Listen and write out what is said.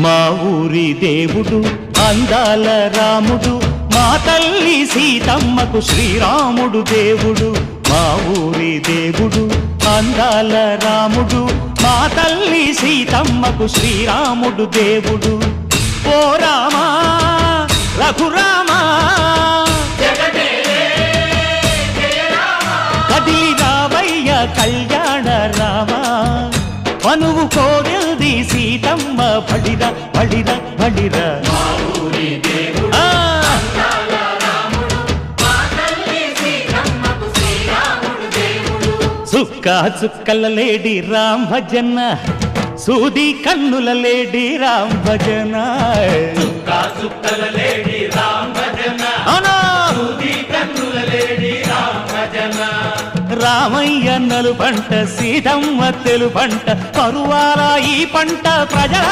మా ఊరి దేవుడు అందాల రాముడు, మా తల్లి సీతమ్మకు శ్రీరాముడు దేవుడు. మా ఊరి దేవుడు అందాల రాముడు, మా తల్లి సీతమ్మకు శ్రీరాముడు దేవుడు. ఓ రామా రఘురామా కదిలి రావయ్య కళ్యాణ రామా, మనువు కోరెల్ది సీతమ్మ బడిరా బడిరా బడిరా. చుక్క చుక్కల లేడి రామ్ భజన, సూది కన్నుల లేడి రామ్ భజన. చుక్కల లేడి రామ్ భజన, సూది కన్నుల లేడి రామ్ భజన. రామయ్య నలు పంట, సీతమ్మ తెలు పంట, పరువాల ఈ పంట ప్రజల